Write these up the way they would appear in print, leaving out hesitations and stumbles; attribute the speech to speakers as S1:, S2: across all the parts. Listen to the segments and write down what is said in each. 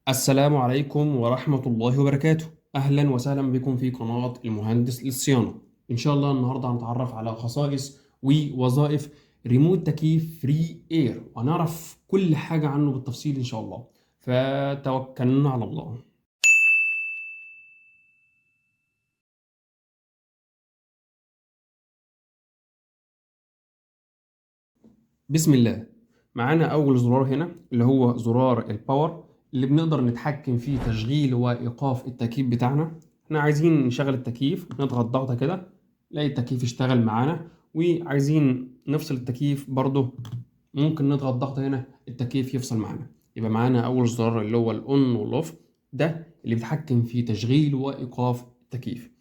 S1: السلام عليكم ورحمة الله وبركاته. أهلا وسهلا بكم في قناة المهندس للصيانة. إن شاء الله النهاردة هنتعرف على خصائص ووظائف ريموت تكييف فري اير، وهنعرف كل حاجة عنه بالتفصيل إن شاء الله. فتوكلنا على الله. بسم الله. معانا أول زرار هنا اللي هو زرار الباور، اللي بنقدر نتحكم فيه تشغيل وإيقاف التكييف بتاعنا. احنا عايزين نشغل التكييف، نضغط ضغطة كده نلاقي التكييف اشتغل معانا، وعايزين نفصل التكييف برضه ممكن نضغط ضغطة هنا التكييف يفصل معانا. يبقى معانا أول زرار اللي هو الأون والأوف، ده اللي بيتحكم في تشغيل وإيقاف التكييف.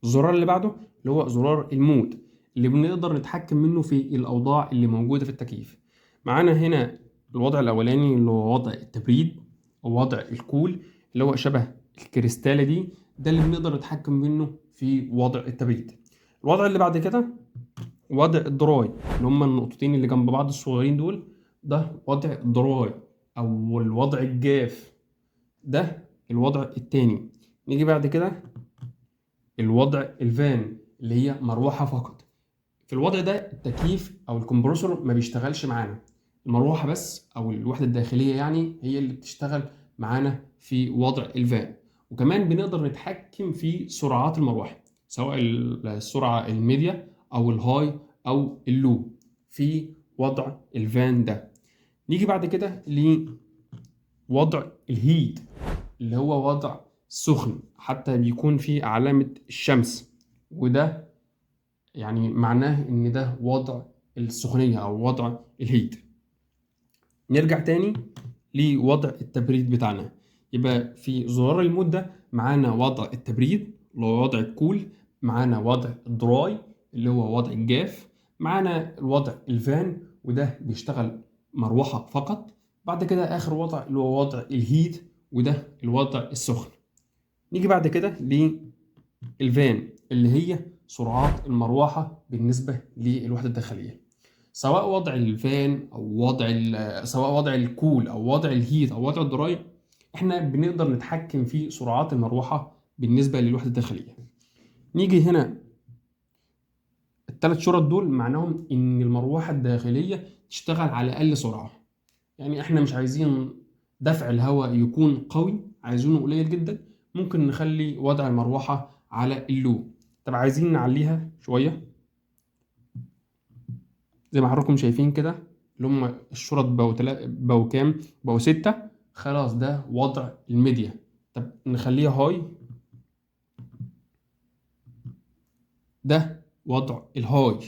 S1: الزرار اللي بعده اللي هو زرار المود، اللي بنقدر نتحكم منه في الأوضاع اللي موجودة في التكييف. معانا هنا الوضع الأولاني اللي هو وضع التبريد أو وضع الكول، اللي هو شبه الكريستالة دي، ده اللي بنقدر نتحكم منه في وضع التبريد. الوضع اللي بعد كده وضع الدراي، اللي هما النقطتين اللي جنب بعض الصغيرين دول، ده وضع الدراي أو الوضع الجاف، ده الوضع التاني. نيجي بعد كده الوضع الفان اللي هي مروحة فقط. في الوضع ده التكييف او الكمبرسور ما بيشتغلش معانا، المروحة بس او الوحدة الداخلية يعني هي اللي بتشتغل معانا في وضع الفان. وكمان بنقدر نتحكم في سرعات المروحة، سواء السرعة الميديا او الهاي او اللو في وضع الفان ده. نيجي بعد كده لوضع الهيت، اللي هو وضع سخن، حتى بيكون فيه علامة الشمس، وده يعني معناه ان ده وضع السخونية او وضع الهيت. نرجع تاني لوضع التبريد بتاعنا. يبقى في زرار المود ده معانا وضع التبريد اللي هو وضع الكول، معانا وضع الدراي اللي هو وضع الجاف، معانا الوضع الفان وده بيشتغل مروحة فقط. بعد كده آخر وضع اللي هو وضع الهيت وده الوضع السخن. نيجي بعد كده للفان اللي هي سرعات المروحة بالنسبة للوحدة الداخلية، سواء وضع الفان او سواء وضع الكول او وضع الهيت او وضع الدراي. احنا بنقدر نتحكم في سرعات المروحة بالنسبة للوحدة الداخلية. نيجي هنا الثلاث شرط دول معناهم ان المروحة الداخلية تشتغل على اقل سرعة. يعني احنا مش عايزين دفع الهواء يكون قوي، عايزينه قليل جدا. ممكن نخلي وضع المروحة على اللو. طب عايزين نعليها شوية زي ما حضراتكم شايفين كده، اللي هم الشرط بقوا كام؟ بقوا 6. خلاص ده وضع الميديا. طب نخليها هاي، ده وضع الهاي.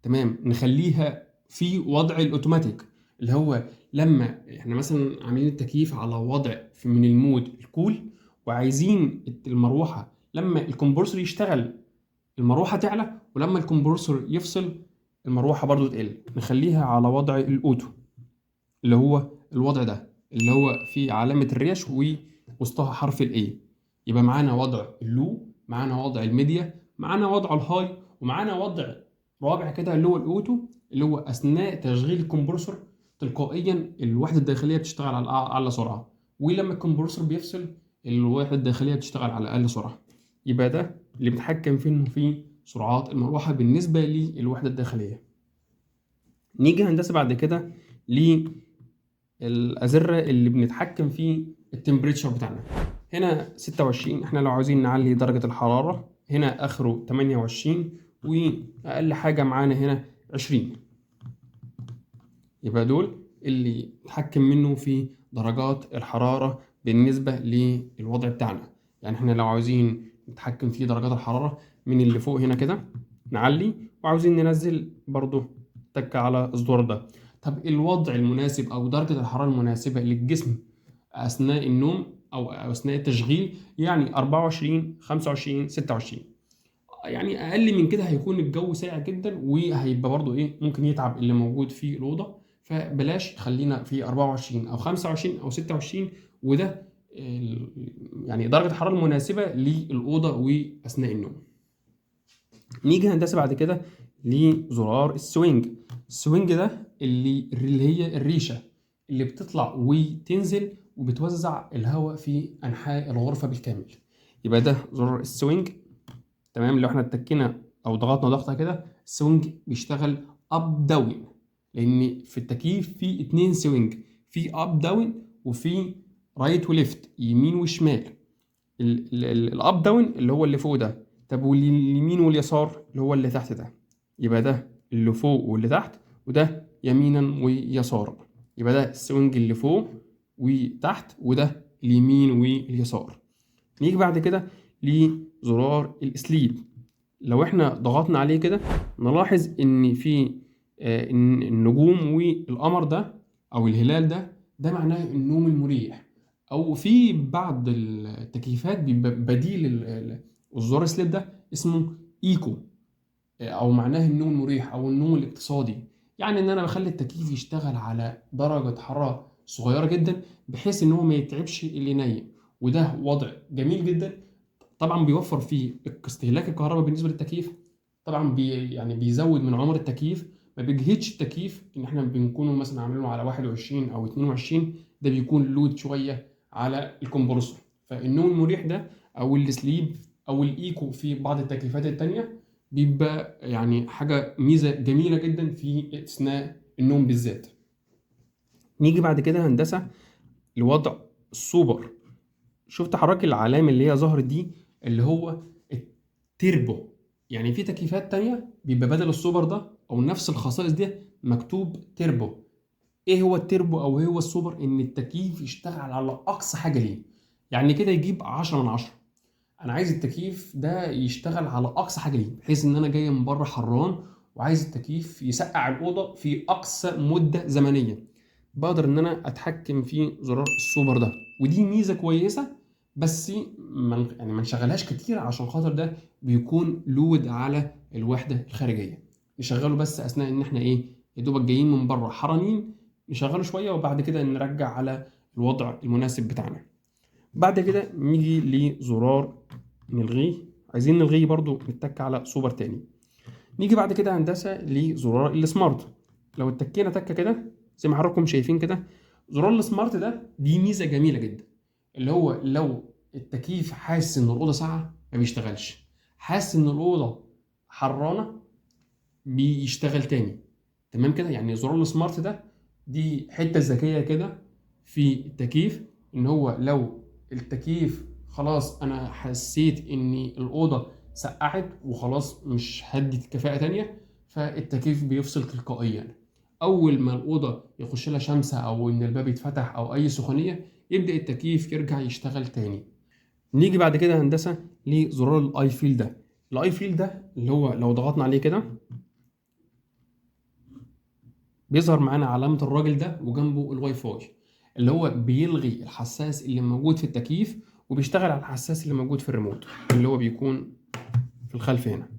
S1: تمام. نخليها في وضع الاوتوماتيك، اللي هو لما احنا مثلا عاملين التكييف على وضع من المود الكول، وعايزين المروحة لما الكمبرسور يشتغل المروحة تعلى، ولما الكمبرسور يفصل المروحة برضو تقل. نخليها على وضع الأوتو، اللي هو الوضع ده اللي هو فيه علامة الريش ووسطها حرف ال A. يبقى معانا وضع اللو، معانا وضع الميديا، معانا وضع الهاي، ومعانا وضع رابع كده اللي هو الأوتو، اللي هو أثناء تشغيل الكمبرسور تلقائيا الوحدة الداخلية بتشتغل على أعلى سرعة، ولما الكمبرسور بيفصل الوحدة الداخلية بتشتغل على أقل سرعة. يبقى ده اللي بنتحكم في سرعات المروحة بالنسبة للوحدة الداخلية. نيجي هندسة بعد كده للأزرة اللي بنتحكم في التمبريتشر بتاعنا. هنا 26، احنا لو عاوزين نعلي درجة الحرارة هنا آخره 28، وأقل حاجة معانا هنا 20. يبقى دول اللي نتحكم منه في درجات الحرارة بالنسبة للوضع بتاعنا. يعني احنا لو عاوزين نتحكم في درجات الحرارة من اللي فوق هنا كده نعلي، وعاوزين ننزل برضو تك على الزرار ده. طب الوضع المناسب او درجة الحرارة المناسبة للجسم اثناء النوم او اثناء التشغيل يعني 24 25 26. يعني اقل من كده هيكون الجو ساقع جدا، وهيبقى برضو ايه ممكن يتعب اللي موجود في الاوضه. فبلاش، خلينا في 24 او 25 او 26، وده يعني درجه الحراره المناسبه للاوضه واثناء النوم. نيجي هندسه بعد كده لزرار السوينج. السوينج ده اللي هي الريشه اللي بتطلع وتنزل وبتوزع الهواء في انحاء الغرفه بالكامل. يبقى ده زرار السوينج. تمام، لو احنا اتكينا او ضغطنا ضغطه كده السوينج بيشتغل اب داون، لان في التكييف في اتنين سوينج، في اب داون وفي رايت وليفت، يمين وشمال. الاب داون اللي هو اللي فوق ده، طب واليمين واليسار اللي هو اللي تحت ده. يبقى ده اللي فوق واللي تحت، وده يمينا ويسارا. يبقى ده السوينج اللي فوق وتحت، وده اليمين واليسار. نيجي بعد كده لزرار السليب. لو احنا ضغطنا عليه كده نلاحظ ان في إن النجوم والقمر ده او الهلال ده معناه النوم المريح. او في بعض التكييفات بيبقى بديل الزرار السليب ده اسمه ايكو، او معناه النوم المريح او النوم الاقتصادي. يعني ان انا بخلي التكييف يشتغل على درجة حرارة صغيرة جدا بحيث ان هو ما يتعبش اللي نايم، وده وضع جميل جدا. طبعا بيوفر فيه استهلاك الكهرباء بالنسبه للتكييف. طبعا يعني بيزود من عمر التكييف، ما بيجهدش التكييف. ان احنا بنكون مثلا عاملينه على 21 او 22، ده بيكون لود شويه على الكمبرسور. فالنوم المريح ده او السليب او الايكو في بعض التكييفات التانية بيبقى يعني حاجه ميزه جميله جدا في اثناء النوم بالذات. نيجي بعد كده هندسه لوضع السوبر. شفت حضرتك العلامه اللي هي ظهرت دي اللي هو التربو؟ يعني في تكييفات تانية بيبقى بدل السوبر ده او نفس الخصائص دي مكتوب تربو. ايه هو التربو او ايه هو السوبر؟ ان التكييف يشتغل على اقصى حاجه ليه، يعني كده يجيب 10 من 10. انا عايز التكييف ده يشتغل على اقصى حاجه ليه، بحيث ان انا جاي من بره حران وعايز التكييف يسقع الاوضه في اقصى مده زمنيه. بقدر ان انا اتحكم في زرار السوبر ده، ودي ميزه كويسه. بس يعني ما نشغلهاش كتير عشان خاطر ده بيكون لود على الوحده الخارجيه. نشغله بس اثناء ان احنا ايه، يا دوبك جايين من بره حرانين، نشغله شويه وبعد كده نرجع على الوضع المناسب بتاعنا. بعد كده نيجي لزرار نلغيه. عايزين نلغيه برضو نتك على سوبر تاني. نيجي بعد كده هندسه لزرار السمارت. لو اتكينا تكه كده زي ما حضراتكم شايفين كده، زرار السمارت ده دي ميزه جميله جدا، اللي هو لو التكييف حاسس ان الاوضه ساقعه ما بيشتغلش، حاسس ان الاوضه حرانه بيشتغل تاني. تمام كده، يعني زرار السمارت ده دي حته ذكيه كده في التكييف، ان هو لو التكييف خلاص انا حسيت ان الاوضه سقعت وخلاص مش هدي كفاءه تانية، فالتكييف بيفصل تلقائيا. اول ما الاوضه يخش لها شمس او ان الباب يتفتح او اي سخونيه يبدا التكييف يرجع يشتغل تاني. نيجي بعد كده هندسه لزرار الاي فيل ده. الاي فيل ده اللي هو لو ضغطنا عليه كده بيظهر معانا علامة الراجل ده وجنبه الواي فاي، اللي هو بيلغي الحساس اللي موجود في التكييف وبيشتغل على الحساس اللي موجود في الريموت اللي هو بيكون في الخلف هنا.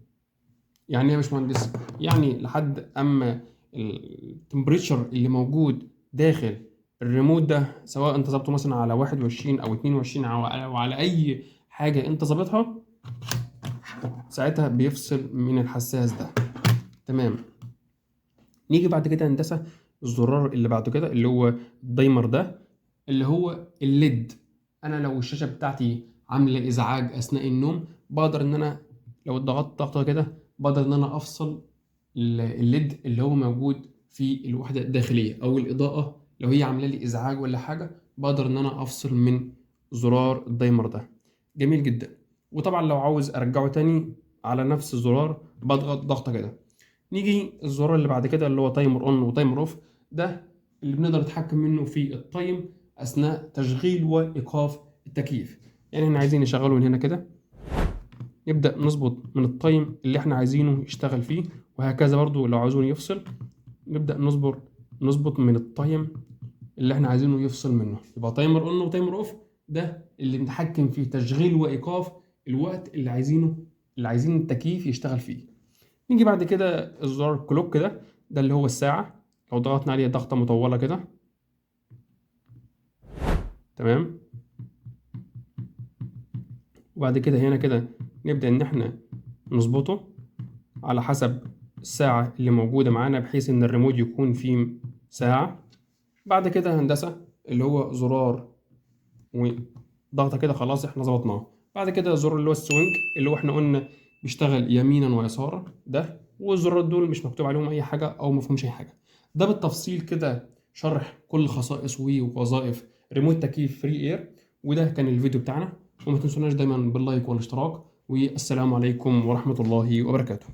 S1: يعني ايه يا باشمهندس؟ يعني لحد اما التمبريتشر اللي موجود داخل الريموت ده سواء انت ظبطه مثلا على 21 او 22 او على اي حاجة انت ظابطها، ساعتها بيفصل من الحساس ده. تمام. نيجي بعد كده هندسه الزرار اللي بعد كده اللي هو الدايمر ده، اللي هو الليد. انا لو الشاشه بتاعتي عامله ازعاج اثناء النوم بقدر ان انا لو ضغطت ضغطه كده بقدر ان انا افصل الليد اللي هو موجود في الوحده الداخليه، او الاضاءه لو هي عامله لي ازعاج ولا حاجه بقدر ان انا افصل من زرار الدايمر ده. جميل جدا. وطبعا لو عاوز ارجعه تاني على نفس الزرار بضغط ضغطه كده. نيجي الزرار اللي بعد كده اللي هو تايمر اون وتايمر اوف. ده اللي بنقدر نتحكم منه في التايم اثناء تشغيل وايقاف التكييف. يعني احنا عايزين نشغله من هنا كده نبدا نظبط من التايم اللي احنا عايزينه يشتغل فيه، وهكذا برضو لو عاوزين يفصل نبدا نظبط من التايم اللي احنا عايزينه يفصل منه. يبقى تايمر اون وتايمر اوف ده اللي بنتحكم فيه تشغيل وايقاف الوقت اللي عايزين التكييف يشتغل فيه. نيجي بعد كده الزرار الكلوك ده اللي هو الساعة. لو ضغطنا عليه ضغطة مطولة كده تمام، وبعد كده هنا كده نبدأ إن إحنا نظبطه على حسب الساعة اللي موجودة معانا بحيث إن الريموت يكون فيه ساعة. بعد كده هندسة اللي هو زرار وضغطه كده خلاص احنا ظبطناه. بعد كده زر اللي هو السوينج اللي هو احنا قلنا بيشتغل يمينا ويسارا ده، والزرار دول مش مكتوب عليهم اي حاجه او ما فيهمش اي حاجه. ده بالتفصيل كده شرح كل خصائص ووظائف ريموت تكييف فري اير. وده كان الفيديو بتاعنا، وما تنسوناش دايما باللايك والاشتراك، والسلام عليكم ورحمه الله وبركاته.